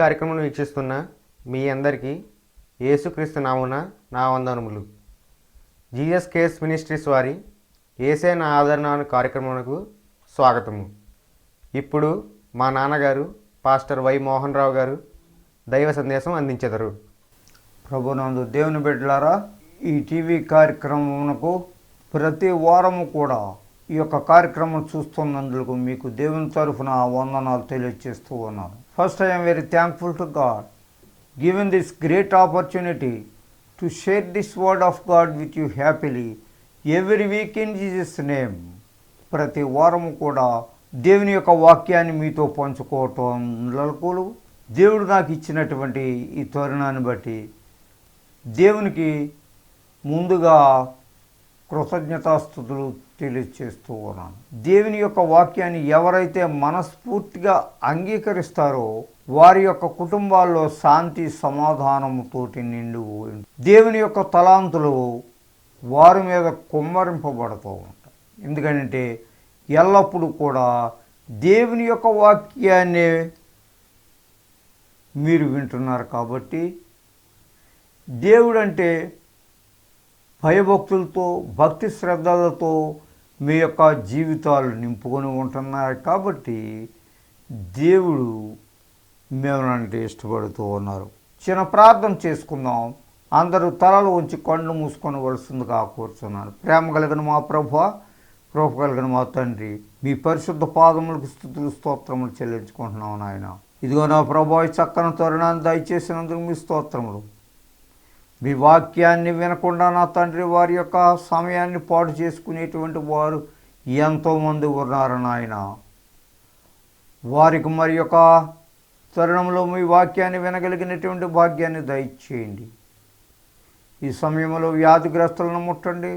కార్యక్రమం వీక్షిస్తున్న మీ అందరికీ యేసుక్రీస్తు నామున నా వందనములు. జీసస్ కేస్ మినిస్ట్రీస్ వారి యేసే నా ఆదరణ అనే కార్యక్రమానికి స్వాగతము. ఇప్పుడు మా నాన్నగారు పాస్టర్ వై మోహన్ రావు గారు దైవ సందేశం అందించెదరు. ప్రభునందు దేవుని బిడ్డలారా, ఈ టీవీ కార్యక్రమమునకు ప్రతి వారము కూడా ఈ యొక్క కార్యక్రమం చూస్తున్నందుకు మీకు దేవుని తరఫున వందనాలు తెలియజేస్తూ ఉన్నాను. First I am very thankful to God given this great opportunity to share this word of God with you happily every week in Jesus name. ప్రతి వారము కూడా దేవుని యొక్క వాక్యాన్ని మీతో పంచుకోవటం నెలకొలు దేవుడు నాకు ఇచ్చినటువంటి ఈ తరుణాన్ని బట్టి దేవునికి ముందుగా కృతజ్ఞతాస్తుతులు తెలియజేస్తూ ఉన్నాను. దేవుని యొక్క వాక్యాన్ని ఎవరైతే మనస్ఫూర్తిగా అంగీకరిస్తారో వారి యొక్క కుటుంబాల్లో శాంతి సమాధానముతోటి నిండు దేవుని యొక్క తలాంతులు వారి మీద కుమ్మరింపబడుతూ ఉంటాయి. ఎందుకంటే ఎల్లప్పుడూ కూడా దేవుని యొక్క వాక్యాన్ని మీరు వింటున్నారు కాబట్టి దేవుడంటే భయభక్తులతో భక్తి శ్రద్ధలతో మీ యొక్క జీవితాలు నింపుకొని ఉంటున్నారు కాబట్టి దేవుడు మేమనంటే ఇష్టపడుతూ ఉన్నారు. చిన్న ప్రార్థన చేసుకుందాం. అందరూ తలలు ఉంచి కళ్ళు మూసుకొని వలసిందిగా కోరుతున్నాను. ప్రేమ కలిగిన మా ప్రభువా, కృప కలిగిన మా తండ్రి, మీ పరిశుద్ధ పాదములకు స్తుతులు స్తోత్రములు చెల్లించుకుంటున్నాం నాయన. ఇదిగో నా ప్రభువా, చక్కని తరుణాన్ని దయచేసినందుకు మీ స్తోత్రములు. మీ వాక్యాన్ని వినకుండా నా తండ్రి వారి యొక్క సమయాన్ని పాడు చేసుకునేటువంటి వారు ఎంతోమంది ఉన్నారు నాయన. వారికి మరి యొక్క తరుణంలో మీ వాక్యాన్ని వినగలిగినటువంటి భాగ్యాన్ని దయచేయండి. ఈ సమయంలో వ్యాధిగ్రస్తులను ముట్టండి,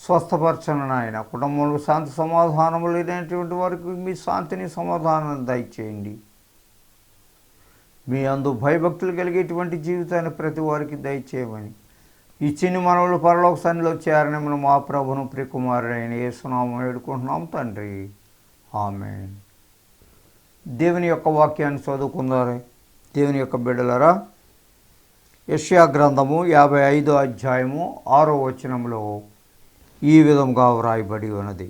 స్వస్థపరచండి నాయన. కుటుంబంలో శాంతి సమాధానము లేనటువంటి వారికి మీ శాంతిని సమాధానాన్ని దయచేయండి. మీ అందు భయభక్తులు కలిగేటువంటి జీవితాన్ని ప్రతి వారికి దయచేయమని ఈ చిన్ని మనవులు పరలోక సన్నిధిలో చేరని మా ప్రభును ప్రియకుమారుడైన యేసునామమున వేడుకుంటున్నాం తండ్రి, ఆమేన్. దేవుని యొక్క వాక్యాన్ని చదువుకుందారే. దేవుని యొక్క బిడ్డలరా, యెషయా గ్రంథము 55వ అధ్యాయము 6వ వచనంలో ఈ విధంగా వ్రాయబడి ఉన్నది.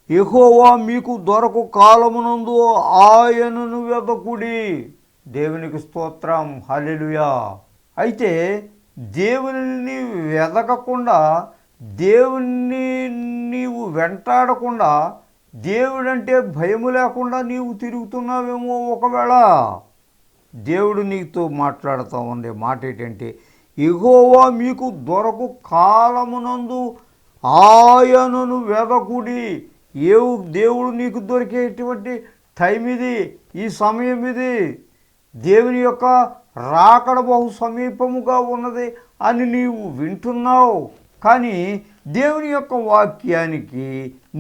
యెహోవా మీకు దొరకు కాలమునందు ఆయనను వెదకుడి. దేవునికి స్తోత్రం, హల్లెలూయా. అయితే దేవుని వెదకకుండా, దేవుణ్ణి నీవు వెంటాడకుండా, దేవుడంటే భయము లేకుండా నీవు తిరుగుతున్నావేమో. ఒకవేళ దేవుడు నీతో మాట్లాడుతూ ఉండే మాట ఏంటంటే, యెహోవా మీకు దొరకు కాలమునందు ఆయనను వెదకుడి. దేవుడు నీకు దొరికేటువంటి టైం ఇది, ఈ సమయం ఇది. దేవుని యొక్క రాకడ బహు సమీపముగా ఉన్నది అని నీవు వింటున్నావు, కానీ దేవుని యొక్క వాక్యానికి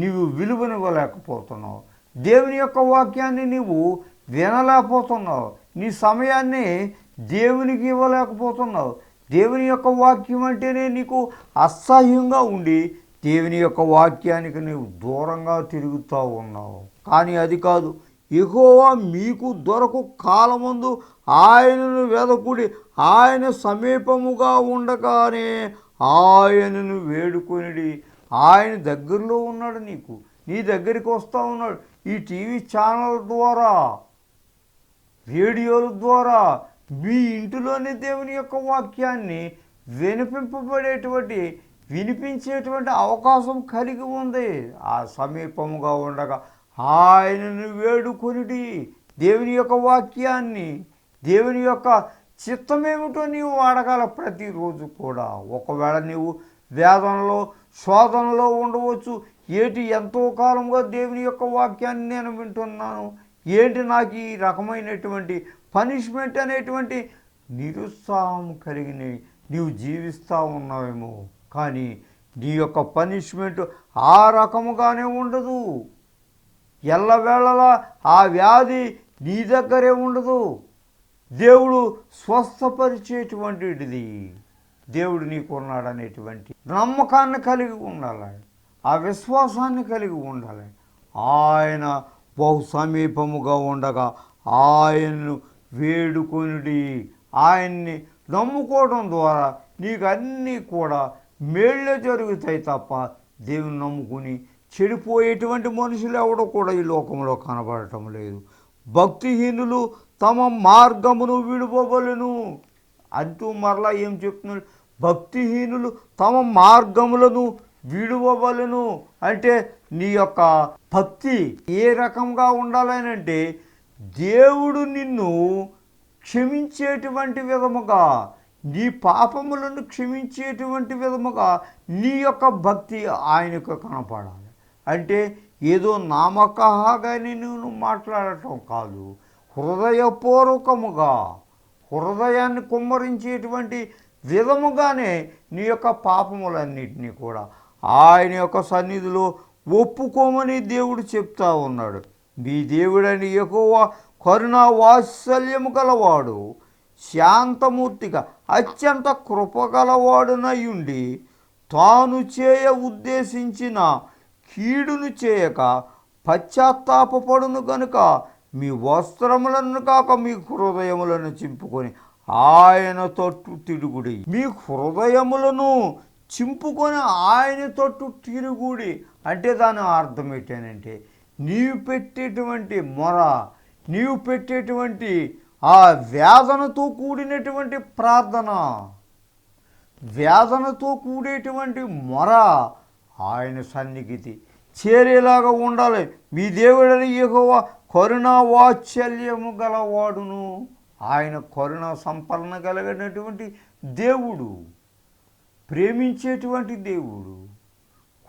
నీవు విలువనివ్వలేకపోతున్నావు. దేవుని యొక్క వాక్యాన్ని నీవు వినలేకపోతున్నావు. నీ సమయాన్ని దేవునికి ఇవ్వలేకపోతున్నావు. దేవుని యొక్క వాక్యం అంటేనే నీకు అసహ్యంగా ఉండి దేవుని యొక్క వాక్యానికి నీవు దూరంగా తిరుగుతూ ఉన్నావు. కానీ అది కాదు. యెహోవా మీకు దొరకు కాలమందు ఆయనను వెదకుడి. ఆయన సమీపముగా ఉండగానే ఆయనను వేడుకొనిడి. ఆయన దగ్గరలో ఉన్నాడు, నీ దగ్గరికి వస్తూ ఉన్నాడు. ఈ టీవీ ఛానల్ ద్వారా, రేడియోల ద్వారా మీ ఇంటిలోనే దేవుని యొక్క వాక్యాన్ని వినిపించేటువంటి అవకాశం కలిగి ఉంది. ఆ సమీపముగా ఉండగా ఆయనను వేడుకొనిడి. దేవుని యొక్క వాక్యాన్ని, దేవుని యొక్క చిత్తమేమిటో నీవు అడగాల ప్రతిరోజు కూడా. ఒకవేళ నీవు వేదనలో, శోధనలో ఉండవచ్చు. ఎంతో కాలంగా దేవుని యొక్క వాక్యాన్ని నేను వింటున్నాను, ఏంటి నాకు ఈ రకమైనటువంటి పనిష్మెంట్ అనేటువంటి నిరుత్సాహం కలిగిన నీవు జీవిస్తూ ఉన్నావేమో. కానీ నీ యొక్క పనిష్మెంట్ ఆ రకముగానే ఉండదు. ఎల్లవేళలా ఆ వ్యాధి నీ దగ్గరే ఉండదు. దేవుడు స్వస్థపరిచేటువంటిది. దేవుడు నీకు ఉన్నాడనేటువంటి నమ్మకాన్ని కలిగి ఉండాలి, ఆ విశ్వాసాన్ని కలిగి ఉండాలి. ఆయన బహు సమీపముగా ఉండగా ఆయన్ను వేడుకొనుడి. ఆయన్ని నమ్ముకోవడం ద్వారా నీకు అన్నీ కూడా మేళ్ళే జరుగుతాయి తప్ప దేవుని నమ్ముకుని చెడిపోయేటువంటి మనుషులు ఎవడో కూడా ఈ లోకంలో కనబడటం లేదు. భక్తిహీనులు తమ మార్గమును విడువవలెను అంటూ మరలా ఏం చెప్తున్నాడు? భక్తిహీనులు తమ మార్గములను విడువవలెను అంటే నీ యొక్క భక్తి ఏ రకంగా ఉండాలని అంటే దేవుడు నిన్ను క్షమించేటువంటి విధముగా, నీ పాపములను క్షమించేటువంటి విధముగా నీ యొక్క భక్తి ఆయనకు కనపడాలి. అంటే ఏదో నామకహాగాని నువ్వు మాట్లాడటం కాదు, హృదయపూర్వకముగా హృదయాన్ని కుమ్మరించేటువంటి విధముగానే నీ యొక్క పాపములన్నిటినీ కూడా ఆయన యొక్క సన్నిధిలో ఒప్పుకోమని దేవుడు చెప్తా ఉన్నాడు. మీ దేవుడని యెహోవా కరుణా వాత్సల్యము గలవాడు, శాంతమూర్తిగా అత్యంత కృపగలవాడునయుండి తాను చేయ ఉద్దేశించిన కీడును చేయక పశ్చాత్తాపడును గనుక మీ వస్త్రములను కాక మీ హృదయములను చింపుకొని ఆయన తట్టు తిరుగుడి. మీ హృదయములను చింపుకొని ఆయన తట్టు తిరుగుడి అంటే దాని అర్థం ఏంటంటే నీవు పెట్టేటువంటి మొర, నీవు పెట్టేటువంటి ఆ వేదనతో కూడినటువంటి ప్రార్థన, వేదనతో కూడేటువంటి మొర ఆయన సన్నిధికి చేరేలాగా ఉండాలి. మీ దేవుడని యెహోవా కరుణా వాత్సల్యము గలవాడును. ఆయన కరుణ సంపన్న కలిగినటువంటి దేవుడు, ప్రేమించేటువంటి దేవుడు,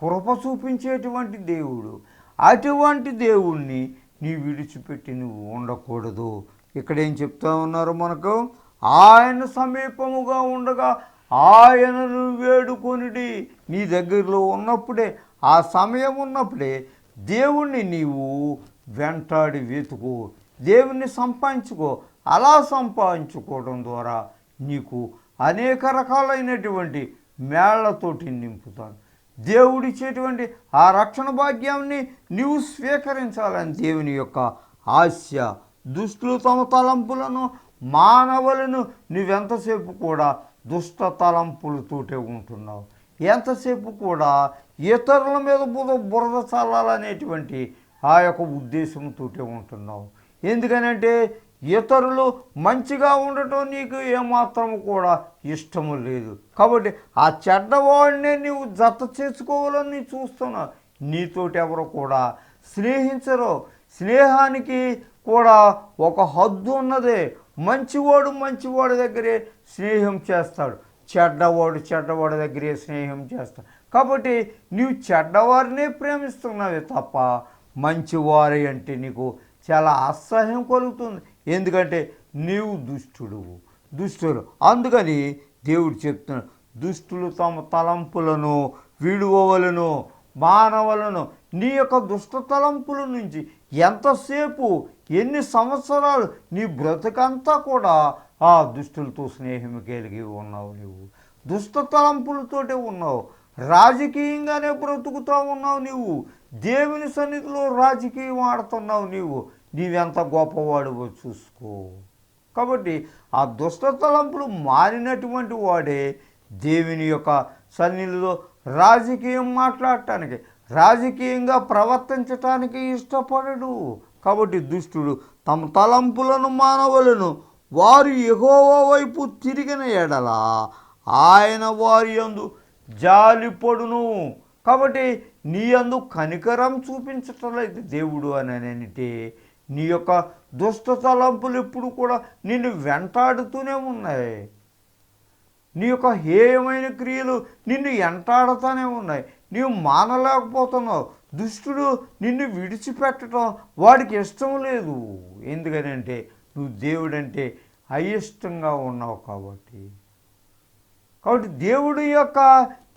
కృప చూపించేటువంటి దేవుడు. అటువంటి దేవుణ్ణి నీ విడిచిపెట్టి నువ్వు ఉండకూడదు. ఇక్కడ ఏం చెప్తా ఉన్నారు మనకు? ఆయన సమీపముగా ఉండగా ఆయనను వేడుకొనిడి. నీ దగ్గరలో ఉన్నప్పుడే, ఆ సమయం ఉన్నప్పుడే దేవుణ్ణి నీవు వెంటాడి వెతుకు, దేవుణ్ణి సంపాదించుకో. అలా సంపాదించుకోవడం ద్వారా నీకు అనేక రకాలైనటువంటి మేళ్లతోటి నింపుతాడు. దేవుడిచ్చేటువంటి ఆ రక్షణ భాగ్యాన్ని నీవు స్వీకరించాలని దేవుని యొక్క ఆశ. దుష్టులు తమ తలంపులను మానవులను నువ్వెంతసేపు కూడా దుష్ట తలంపులతోటే ఉంటున్నావు. ఎంతసేపు కూడా ఇతరుల మీద బురద చల్లాలనేటువంటి ఆ యొక్క ఉద్దేశంతోటే ఉంటున్నావు. ఎందుకనంటే ఇతరులు మంచిగా ఉండటం నీకు ఏమాత్రము కూడా ఇష్టము లేదు. కాబట్టి ఆ చెడ్డవాడినే నీవు జత చేసుకోవాలని చూస్తున్నావు. నీతోటి ఎవరు కూడా స్నేహించరు. స్నేహానికి కూడా ఒక హద్దు ఉన్నదే. మంచివాడి దగ్గరే స్నేహం చేస్తాడు, చెడ్డవాడి దగ్గరే స్నేహం చేస్తాడు. కాబట్టి నీవు చెడ్డవారినే ప్రేమిస్తున్నావే తప్ప మంచివారి అంటే నీకు చాలా అసహ్యం కలుగుతుంది. ఎందుకంటే నీవు దుష్టులు. అందుకని దేవుడు చెప్తున్నాడు, దుష్టులు తమ తలంపులను విడువవలను, మానవలను. నీ యొక్క దుష్ట తలంపుల నుంచి ఎంతసేపు, ఎన్ని సంవత్సరాలు నీ బ్రతుకంతా కూడా ఆ దుష్టులతో స్నేహం కలిగి ఉన్నావు. నీవు దుష్ట తలంపులతోటే ఉన్నావు. రాజకీయంగానే బ్రతుకుతూ ఉన్నావు. నీవు దేవుని సన్నిధిలో రాజకీయం ఆడుతున్నావు. నీవెంత గొప్పవాడువో చూసుకో. కాబట్టి ఆ దుష్ట తలంపులు మారినటువంటి వాడే దేవుని యొక్క సన్నిధిలో రాజకీయం మాట్లాడటానికి, రాజకీయంగా ప్రవర్తించటానికి ఇష్టపడడు. కాబట్టి దుష్టుడు తమ తలంపులను మానవులను వారు యెహోవా వైపు తిరిగిన ఎడల ఆయన వారి యందు జాలిపడును. కాబట్టి నీ యందు కనికరం చూపించటం లేదు దేవుడు అని అంటే నీ యొక్క దుష్ట తలంపులు ఎప్పుడు కూడా నిన్ను వెంటాడుతూనే ఉన్నాయి. నీ యొక్క హేయమైన క్రియలు నిన్ను వెంటాడుతూనే ఉన్నాయి. నీవు మానలేకపోతున్నావు. దుష్టుడు నిన్ను విడిచిపెట్టడం వాడికి ఇష్టం లేదు. ఎందుకనంటే నువ్వు దేవుడంటే అయిష్టంగా ఉన్నావు. కాబట్టి దేవుడి యొక్క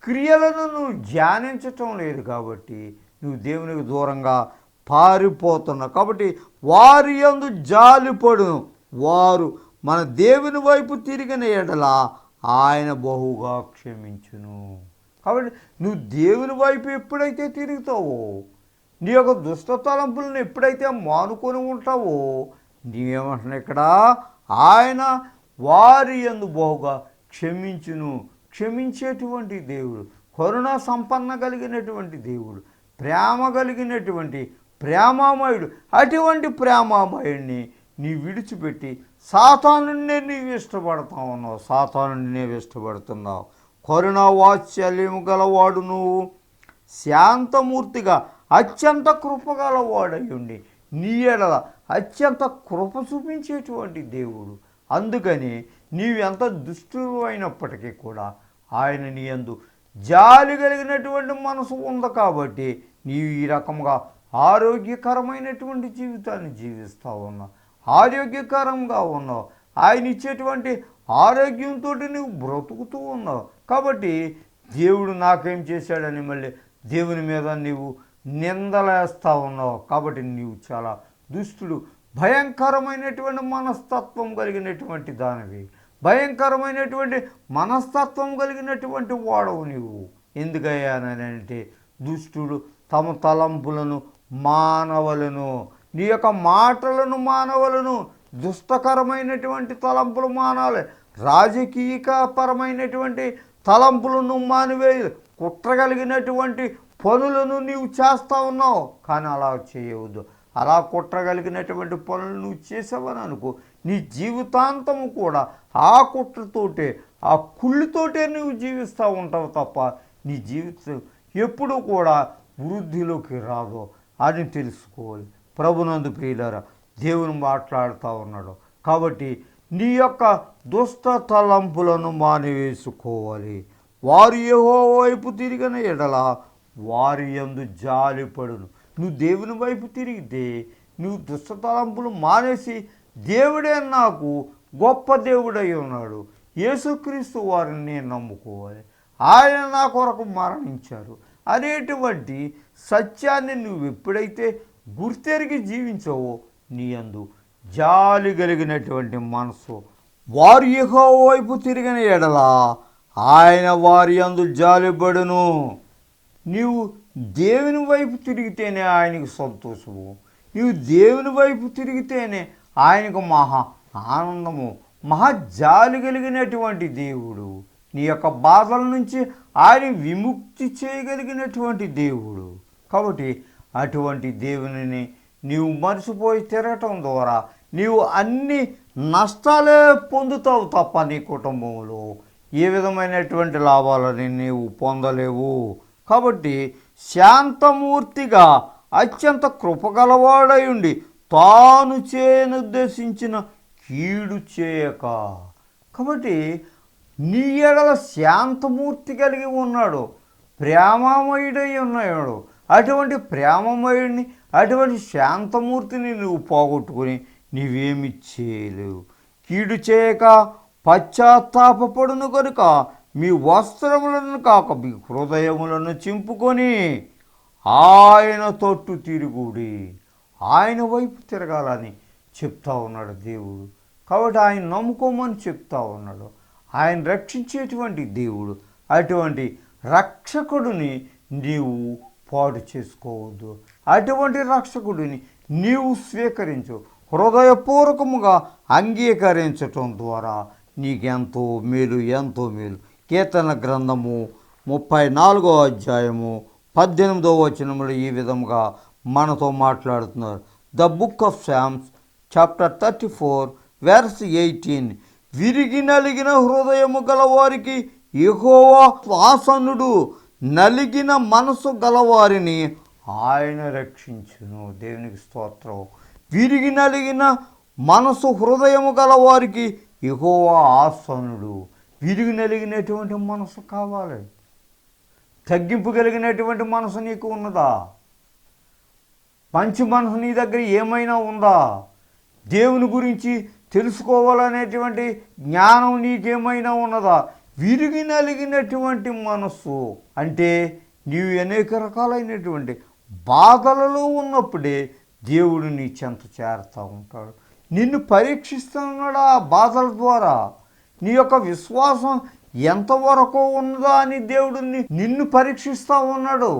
క్రియలను నువ్వు ధ్యానించటం లేదు. కాబట్టి నువ్వు దేవునికి దూరంగా పారిపోతున్నావు. కాబట్టి వారి యందు జాలిపడును. వారు మన దేవుని వైపు తిరిగిన ఎడల ఆయన బహుగా క్షమించును. కాబట్టి నువ్వు దేవుని వైపు ఎప్పుడైతే తిరుగుతావో, నీ యొక్క దుష్ట తలంపులను ఎప్పుడైతే మానుకొని ఉంటావో, నీవేమంటున్నా ఇక్కడ, ఆయన వారి యందు బహుగా క్షమించును. క్షమించేటువంటి దేవుడు, కరుణ సంపన్న కలిగినటువంటి దేవుడు, ప్రేమ కలిగినటువంటి ప్రేమామయుడు. అటువంటి ప్రేమామయుడిని నీ విడిచిపెట్టి సాతానుడినే నీవు ఇష్టపడతా ఉన్నావు. సాతానుడినే ఇష్టపడుతున్నావు. కరుణ వాత్సల్యము గలవాడు నువ్వు, శాంతమూర్తిగా అత్యంత కృపగలవాడయ్యుండి నీ ఎడల అత్యంత కృప చూపించేటువంటి దేవుడు. అందుకని నీవెంత దుష్టులు అయినప్పటికీ కూడా ఆయన నీ యందు జాలి కలిగినటువంటి మనసు ఉంది కాబట్టి నీవు ఈ రకంగా ఆరోగ్యకరమైనటువంటి జీవితాన్ని జీవిస్తూ ఉన్నావు, ఆరోగ్యకరంగా ఉన్నావు. ఆయన ఇచ్చేటువంటి ఆరోగ్యంతో నువ్వు బ్రతుకుతూ ఉన్నావు. కాబట్టి దేవుడు నాకేం చేశాడని మళ్ళీ దేవుని మీద నీవు నిందలేస్తూ ఉన్నావు. కాబట్టి నీవు చాలా దుష్టుడు, భయంకరమైనటువంటి మనస్తత్వం కలిగినటువంటి దానివి, భయంకరమైనటువంటి మనస్తత్వం కలిగినటువంటి వాడవు నీవు. ఎందుకయ్యానంటే దుష్టుడు తమ తలంపులను మానవలను, నీ యొక్క మాటలను మానవలను. దుష్టకరమైనటువంటి తలంపులు మానాలి, రాజకీయపరమైనటువంటి తలంపులను మానివేయాలి, కుట్రగలిగినటువంటి పనులను నీవు చేస్తూ ఉన్నావు. కానీ అలా చేయవద్దు. అలా కుట్రగలిగినటువంటి పనులు నువ్వు చేసావని అనుకో, నీ జీవితాంతము కూడా ఆ కుట్రతోటే, ఆ కుళ్ళుతోటే నువ్వు జీవిస్తూ ఉంటావు తప్ప నీ జీవితం ఎప్పుడూ కూడా వృద్ధిలోకి రాదు అని తెలుసుకోవాలి. ప్రభునందు ప్రియులారా, దేవుని మాట్లాడుతూ ఉన్నాడు. కాబట్టి నీ యొక్క దుష్ట తలంపులను మానివేసుకోవాలి. వారు యెహోవా వైపు తిరిగిన ఎడల వారి యందు జాలిపడును. నువ్వు దేవుని వైపు తిరిగితే, నువ్వు దుష్ట తలంపులు మానేసి దేవుడే నాకు గొప్ప దేవుడై ఉన్నాడు, యేసుక్రీస్తు వారిని నేను నమ్ముకోవాలి, ఆయన నా కొరకు మరణించారు అనేటువంటి సత్యాన్ని నువ్వు ఎప్పుడైతే గుర్తెరిగి జీవించావో నీ యందు జాలి కలిగినటువంటి మనసు, వారు యెహోవా వైపు తిరిగిన ఎడల ఆయన వారి యందు జాలిపడును. నీవు దేవుని వైపు తిరిగితేనే ఆయనకు సంతోషము, నీవు దేవుని వైపు తిరిగితేనే ఆయనకు మహా ఆనందము, మహా జాలి కలిగినటువంటి దేవుడు. నీ యొక్క బాధల నుంచి ఆయన విముక్తి చేయగలిగినటువంటి దేవుడు. కాబట్టి అటువంటి దేవునిని నీవు మర్చిపోయి తిరగటం ద్వారా నీవు అన్ని నష్టాలే పొందుతావు తప్ప నీ కుటుంబంలో ఏ విధమైనటువంటి లాభాలని నీవు పొందలేవు. కాబట్టి శాంతమూర్తిగా అత్యంత కృపగలవాడై ఉండి తాను చేయనుద్దేశించిన కీడు చేయక. కాబట్టి నీ ఎడల శాంతమూర్తి కలిగి ఉన్నాడు, ప్రేమమయుడై ఉన్నాడు. అటువంటి ప్రేమమయుడిని, అటువంటి శాంతమూర్తిని నువ్వు పోగొట్టుకుని నీవేమి చేయలేవు. కీడు చేయక పశ్చాత్తాపడును కనుక మీ వస్త్రములను కాక మీ హృదయములను చింపుకొని ఆయన తొట్టు తిరుగుడి. ఆయన వైపు తిరగాలని చెప్తా ఉన్నాడు దేవుడు. కాబట్టి ఆయన నమ్ముకోమని చెప్తా ఉన్నాడు. ఆయన రక్షించేటువంటి దేవుడు. అటువంటి రక్షకుడిని నీవు పాడు చేసుకోవద్దు. అటువంటి రక్షకుడిని నీవు స్వీకరించు. హృదయపూర్వకముగా అంగీకరించటం ద్వారా నీకెంతో మేలు, ఎంతో మేలు. కీర్తన గ్రంథము 34వ అధ్యాయము 18వ వచనములో ఈ విధముగా మనతో మాట్లాడుతున్నారు. The book of Psalms chapter 34 verse 18. విరిగి నలిగిన హృదయము గలవారికి యెహోవా ఆసన్నుడు, నలిగిన మనసు గలవారిని ఆయన రక్షించును. దేవునికి స్తోత్రం. విరిగి నలిగిన మనసు హృదయము గలవారికి యెహోవా ఆసన్నుడు. విరిగి నలిగినటువంటి మనసు కావాలి. తగ్గింపు కలిగినటువంటి మనసు నీకు ఉన్నదా? మంచి మనసు నీ దగ్గర ఏమైనా ఉందా? దేవుని గురించి తెలుసుకోవాలనేటువంటి జ్ఞానం నీకేమైనా ఉన్నదా? విరిగి నలిగినటువంటి మనస్సు అంటే నీవు అనేక రకాలైనటువంటి బాధలలో ఉన్నప్పుడే దేవుడు నీ చెంత చేరుతూ ఉంటాడు. నిన్ను పరీక్షిస్తున్నాడు ఆ బాధల ద్వారా. నీ యొక్క విశ్వాసం ఎంతవరకు ఉన్నదా అని దేవుడు నిన్ను పరీక్షిస్తూ ఉన్నాడు.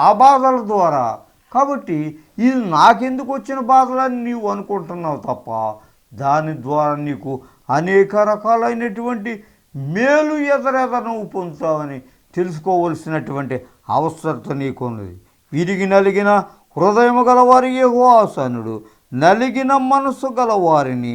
ఆ బాధల ద్వారా కాబట్టి ఇది నాకెందుకు వచ్చిన బాధలని నీవు అనుకుంటున్నావు తప్ప దాని ద్వారా నీకు అనేక రకాలైనటువంటి మేలు ఎదరెదర నువ్వు పొందుతావని తెలుసుకోవలసినటువంటి అవసరత నీకున్నది. విరిగి నలిగిన హృదయము గలవారి యెహోవాసనుడు, నలిగిన మనసు గలవారిని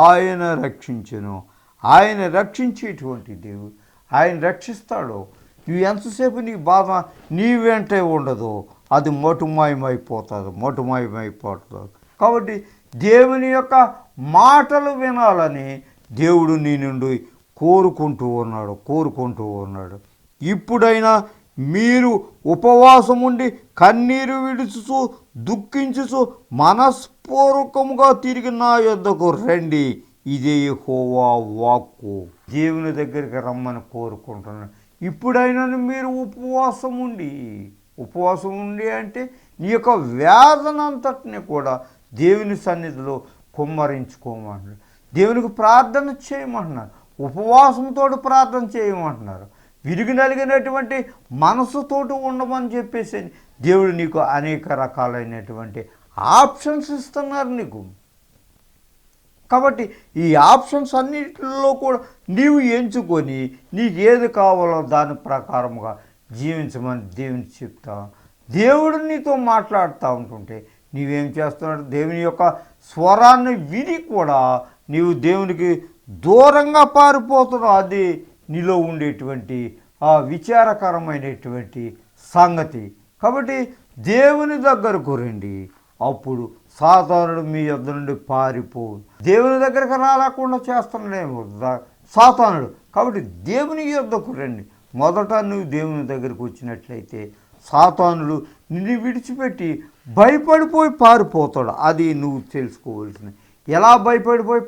ఆయన రక్షించును. ఆయన రక్షించేటువంటి దేవుడు, ఆయన రక్షిస్తాడు. నువ్వు ఎంతసేపు నీ బాధ నీ వెంటే ఉండదు, అది మటుమాయమైపోతుంది. కాబట్టి దేవుని యొక్క మాటలు వినాలని దేవుడు నీ నుండి కోరుకుంటూ ఉన్నాడు. ఇప్పుడైనా మీరు ఉపవాసం ఉండి కన్నీరు విడుచుచు దుఃఖించుచు మనస్పూర్వకముగా తిరిగి నా యొద్దకు రండి. ఇదే యెహోవా వాక్కు. దేవుని దగ్గరికి రమ్మని కోరుకుంటున్నాడు. ఇప్పుడైనా మీరు ఉపవాసం ఉండి అంటే నీ యొక్క వేదనంతటిని కూడా దేవుని సన్నిధిలో కుమ్మరించుకోమంటున్నారు. దేవునికి ప్రార్థన చేయమంటున్నారు. ఉపవాసంతో ప్రార్థన చేయమంటున్నారు. విరిగి నలిగినటువంటి మనసుతోటి ఉండమని చెప్పేసి దేవుడు నీకు అనేక రకాలైనటువంటి ఆప్షన్స్ ఇస్తున్నారు నీకు. కాబట్టి ఈ ఆప్షన్స్ అన్నిటిలో కూడా నీవు ఎంచుకొని నీకు ఏది కావాలో దాని ప్రకారముగా జీవించమని దేవునికి చెప్తా. దేవుడు నీతో మాట్లాడుతూ ఉంటుంటే నీవేం చేస్తున్నాడు? దేవుని యొక్క స్వరాన్ని విని కూడా నీవు దేవునికి దూరంగా పారిపోతున్నావు. అది నీలో ఉండేటువంటి ఆ విచారకరమైనటువంటి సంగతి. కాబట్టి దేవుని దగ్గరకు రండి, అప్పుడు సాతానుడు మీ యొద్ద నుండి పారిపోవు. దేవుని దగ్గరకు రాలేకుండా చేస్తున్నాడేమో సాతానుడు. కాబట్టి దేవుని యొద్దకు రండి. మొదట నువ్వు దేవుని దగ్గరకు వచ్చినట్లయితే సాతానుడు నిన్ను విడిచిపెట్టి భయపడిపోయి పారిపోతాడు. అది నువ్వు తెలుసుకోవాల్సింది. ఎలా భయపడిపోయి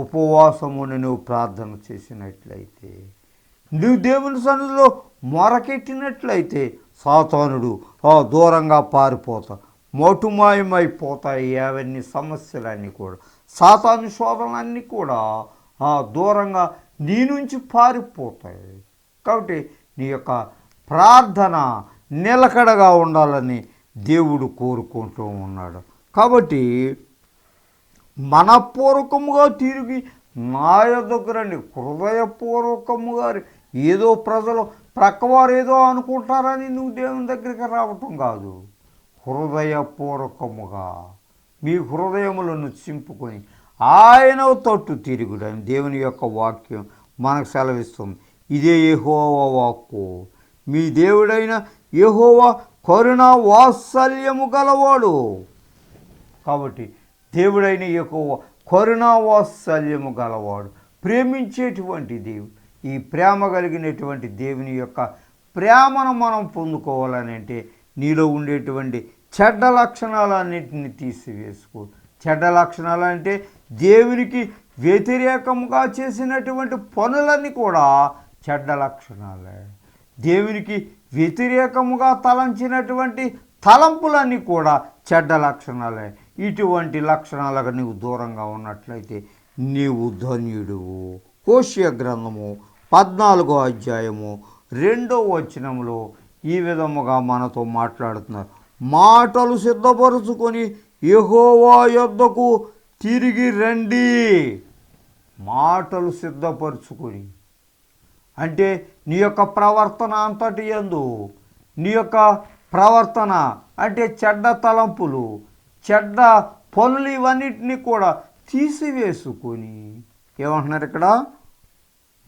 ఉపవాసముని నువ్వు ప్రార్థన చేసినట్లయితే, నువ్వు దేవుని సన్నిధిలో మొరకెట్టినట్లయితే సాతానుడు దూరంగా పారిపోతావు. మటుమాయమైపోతాయి అవన్నీ సమస్యలన్నీ కూడా, సాతాను శోధనలన్నీ కూడా దూరంగా నీ నుంచి పారిపోతాయి. కాబట్టి నీ యొక్క ప్రార్థన నిలకడగా ఉండాలని దేవుడు కోరుకుంటూ ఉన్నాడు. కాబట్టి మనపూర్వకముగా తిరిగి నా యొద్దకు రండి. హృదయపూర్వకముగా ఏదో ప్రజలు ప్రక్కవారు ఏదో అనుకుంటారని నువ్వు దేవుని దగ్గరికి రావటం కాదు. హృదయపూర్వకముగా మీ హృదయములను చింపుకొని ఆయన తట్టు తిరుగుడని దేవుని యొక్క వాక్యం మనకు సెలవిస్తుంది. ఇదే యెహోవా వాక్కు. మీ దేవుడైన యెహోవా కరుణా వాత్సల్యము గలవాడు. కాబట్టి దేవుడైన యెహోవా కరుణా వాత్సల్యము గలవాడు, ప్రేమించేటువంటి దేవుడు. ఈ ప్రేమ కలిగినటువంటి దేవుని యొక్క ప్రేమను మనం పొందుకోవాలని అంటే నీలో ఉండేటువంటి చెడ్డ లక్షణాలన్నింటినీ తీసివేసుకో. చెడ్డ లక్షణాలు అంటే దేవునికి వ్యతిరేకంగా చేసినటువంటి పనులన్నీ కూడా చెడ్డ లక్షణాలే. దేవునికి వ్యతిరేకముగా తలంచినటువంటి తలంపులన్నీ కూడా చెడ్డ లక్షణాలే. ఇటువంటి లక్షణాలకు నీవు దూరంగా ఉన్నట్లయితే నీవు ధన్యుడువు. హోషేయ గ్రంథము 14వ అధ్యాయము 2వ వచనములో ఈ విధముగా మనతో మాట్లాడుతున్నారు. మాటలు సిద్ధపరుచుకొని యెహోవా యొద్దకు తిరిగి రండి. మాటలు సిద్ధపరుచుకొని అంటే నీ యొక్క ప్రవర్తన అంతటి యందు, నీ యొక్క ప్రవర్తన అంటే చెడ్డ తలంపులు, చెడ్డ పనులు ఇవన్నిటినీ కూడా తీసివేసుకొని ఏమంటున్నారు ఇక్కడ?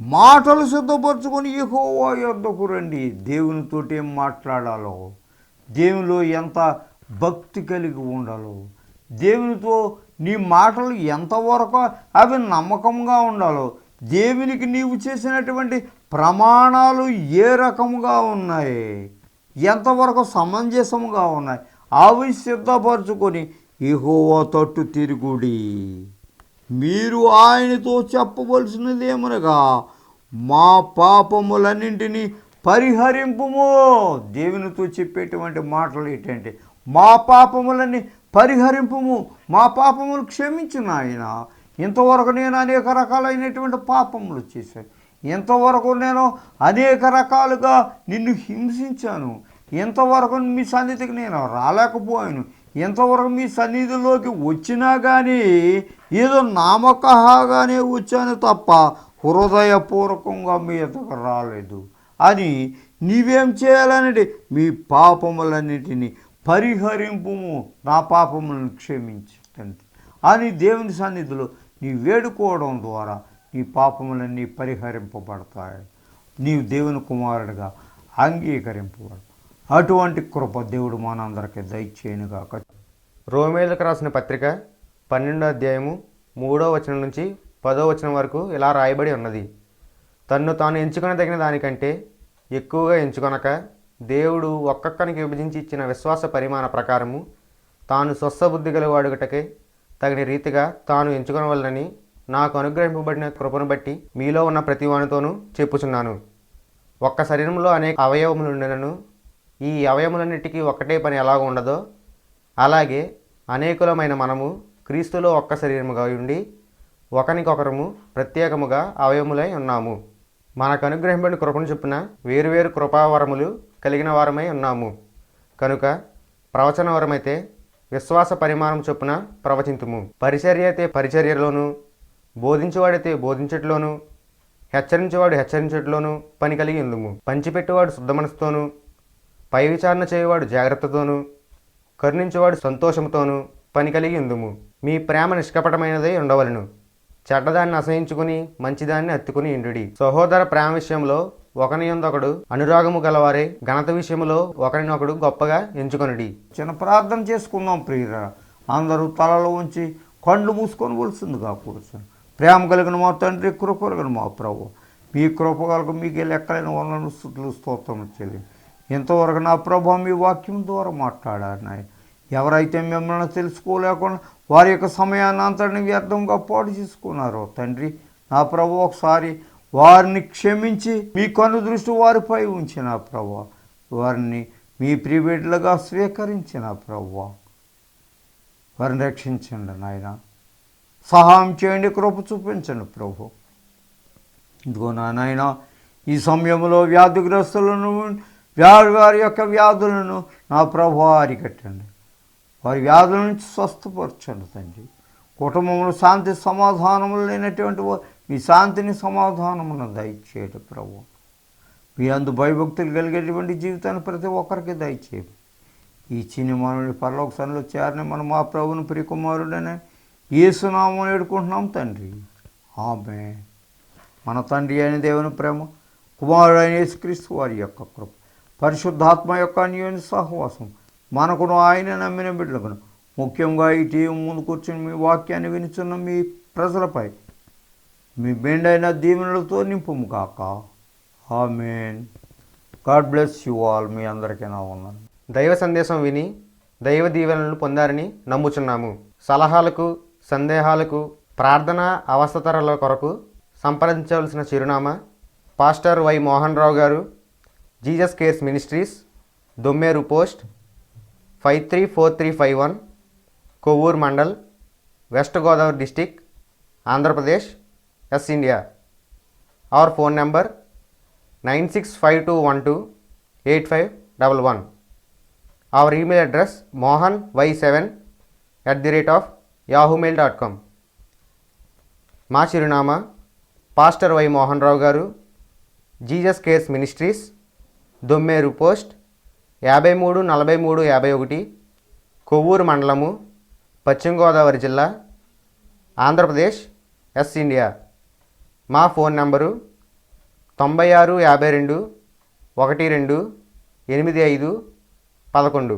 మాటలు సిద్ధపరచుకొని యెహోవా యొద్దకు రండి. దేవునితోటి ఏం మాట్లాడాలో, దేవునిలో ఎంత భక్తి కలిగి ఉండాలో, దేవునితో నీ మాటలు ఎంతవరకు అవి నమ్మకంగా ఉండాలో, దేవునికి నీవు చేసినటువంటి ప్రమాణాలు ఏ రకముగా ఉన్నాయి, ఎంతవరకు సమంజసముగా ఉన్నాయి, అవి సిద్ధపరచుకొని యెహోవా తట్టు తిరుగుడి. మీరు ఆయనతో చెప్పవలసినది ఏమనగా మా పాపములన్నింటినీ పరిహరింపుము. దేవునితో చెప్పేటువంటి మాటలు ఏంటంటే మా పాపములన్నీ పరిహరింపుము, మా పాపములు క్షమించు నాయన. ఇంతవరకు నేను అనేక రకాలైనటువంటి పాపములు చేశాను, ఇంతవరకు నేను అనేక రకాలుగా నిన్ను హింసించాను, ఇంతవరకు మీ సన్నిధికి నేను రాలేకపోయాను, ఇంతవరకు మీ సన్నిధిలోకి వచ్చినా కానీ ఏదో నామకహాగానే వచ్చాను తప్ప హృదయపూర్వకంగా మీ ఎదుకు రాలేదు అని నీవేం చేయాలనంటే మీ పాపములన్నిటినీ పరిహరింపుము, నా పాపములను క్షమించండి అని దేవుని సన్నిధిలో నీ వేడుకోవడం ద్వారా నీ పాపములన్నీ పరిహరింపబడతాయి, నీవు దేవుని కుమారుడిగా అంగీకరింపబడతావు. అటువంటి కృప దేవుడు మనందరికీ దయచేయునుగాక. రోమేలకు రాసిన పత్రిక 12వ అధ్యాయము 3వ వచనం నుంచి 10వ వచనం వరకు ఇలా రాయబడి ఉన్నది. తన్ను తాను ఎంచుకొనదగిన దానికంటే ఎక్కువగా ఎంచుకొనక దేవుడు ఒక్కొక్కనికి విభజించి ఇచ్చిన విశ్వాస పరిమాణ ప్రకారము తాను స్వస్థబుద్ధి గలవాడుగటకే తగిన రీతిగా తాను ఎంచుకొనవలనని నాకు అనుగ్రహింపబడిన కృపను బట్టి మీలో ఉన్న ప్రతివానితోనూ చెప్పుచున్నాను. ఒక్క శరీరంలో అనేక అవయవములు ఉండనను ఈ అవయవములన్నిటికీ ఒక్కటే పని ఎలాగ ఉండదో అలాగే అనేకులమైన మనము క్రీస్తులో ఒక్క శరీరముగా ఉండి ఒకరికొకరము ప్రత్యేకముగా అవయములై ఉన్నాము. మనకు అనుగ్రహింపబడిన కృపను చొప్పున వేరువేరు కృపావరములు కలిగిన వారమై ఉన్నాము కనుక ప్రవచన వరమైతే విశ్వాస పరిమాణం చొప్పున ప్రవచింతుము, పరిచర్య అయితే పరిచర్యలోను, బోధించేవాడైతే బోధించట్లోను, హెచ్చరించేవాడు హెచ్చరించట్లోను పని కలిగి ఉందుము. పంచిపెట్టేవాడు శుద్ధ మనసుతోనూ, పై విచారణ చేయవాడు జాగ్రత్తతోనూ, కరుణించేవాడు సంతోషంతోనూ పని కలిగి ఉందుము. మీ ప్రేమ నిష్కపటమైనదై ఉండవలను. చెడ్డదాన్ని అసహించుకుని మంచిదాన్ని హత్తుకుని ఇండుడి. సహోదర ప్రేమ విషయంలో ఒకనియందొకడు అనురాగము గలవారే, ఘనత విషయంలో ఒకరినొకడు గొప్పగా ఎంచుకొనుడి. చిన్న ప్రార్థన చేసుకుందాం ప్రియురా. అందరూ తలలో ఉంచి కళ్ళు మూసుకొని వలసిందిగా కూర్చొని. ప్రేమ కలిగిన మా తండ్రి, కృప కలిగిన మా ప్రభు, మీ కృప కలుగు మీకు లెక్కలైన వలన స్తుతులు స్తోత్రం చెల్లి. ఇంతవరకు నా ప్రభు మీ వాక్యం ద్వారా మాట్లాడారు నాయన. ఎవరైతే మిమ్మల్ని తెలుసుకోలేకుండా వారి యొక్క సమయాన్ని అంతటిని వ్యర్థంగా పాటు చేసుకున్నారో తండ్రి, నా ప్రభు ఒకసారి వారిని క్షమించి మీ కన్ను దృష్టి వారిపై ఉంచిన ప్రభు, వారిని మీ ప్రియబిడ్డలుగా స్వీకరించిన ప్రభు, వారిని రక్షించండి నాయన. సహాయం చేయండి, కృప చూపించండి ప్రభు. ఇదిగో నాయన, ఈ సమయంలో వ్యాధిగ్రస్తులను వారి యొక్క వ్యాధులను నా ప్రభు అరికట్టండి, వారి వ్యాధుల నుంచి స్వస్థపరచండి తండ్రి. కుటుంబంలో శాంతి సమాధానములు లేనటువంటి మీ శాంతిని సమాధానమును దయచేయండి ప్రభు. మీ అందు భయభక్తులు కలిగేటువంటి జీవితాన్ని ప్రతి ఒక్కరికి దయచేయండి. ఈ చిన్ని మనల్ని పరలోక సన్నిధిలో చేరని మనం మా ప్రభుని ప్రియకుమారుడనే యేసునామం వేడుకుంటున్నాం తండ్రి, ఆమేన్. మన తండ్రి అయిన దేవుని ప్రేమ, కుమారుడు అయిన యేసుక్రీస్తు వారి యొక్క కృప, పరిశుద్ధాత్మ యొక్క అన్యోన్య సహవాసం మనకును ఆయన నమ్మిన బిడ్డలకును, ముఖ్యంగా ఈ టీవీ ముందు కూర్చొని మీ వాక్యాన్ని వినిచున్న మీ ప్రజలపై మీ మెండైన దీవెనలతో నింపుము కాక. Amen. God bless you all. మీ అందరికీ నా వందనాలు. దైవ సందేశం విని దైవ దీవెనలను పొందారని నమ్ముచున్నాము. సలహాలకు, సందేహాలకు, ప్రార్థన అవసరతల కొరకు సంప్రదించవలసిన చిరునామా pastor why Mohan Rao garu, Jesus Cares Ministries, Dommeru post 534351, Kovvur mandal, west Godavari district, Andhra Pradesh, S India. Our phone number 9652128511. Our email address mohany7@yahoomail.com. మా చిరునామా pastor why Mohan Rao garu, Jesus Cares Ministries, Dommeru post 534351, Kovvur మండలము, పశ్చిమ గోదావరి జిల్లా, ఆంధ్రప్రదేశ్, ఎస్ ఇండియా. మా ఫోన్ నంబరు 9652128511.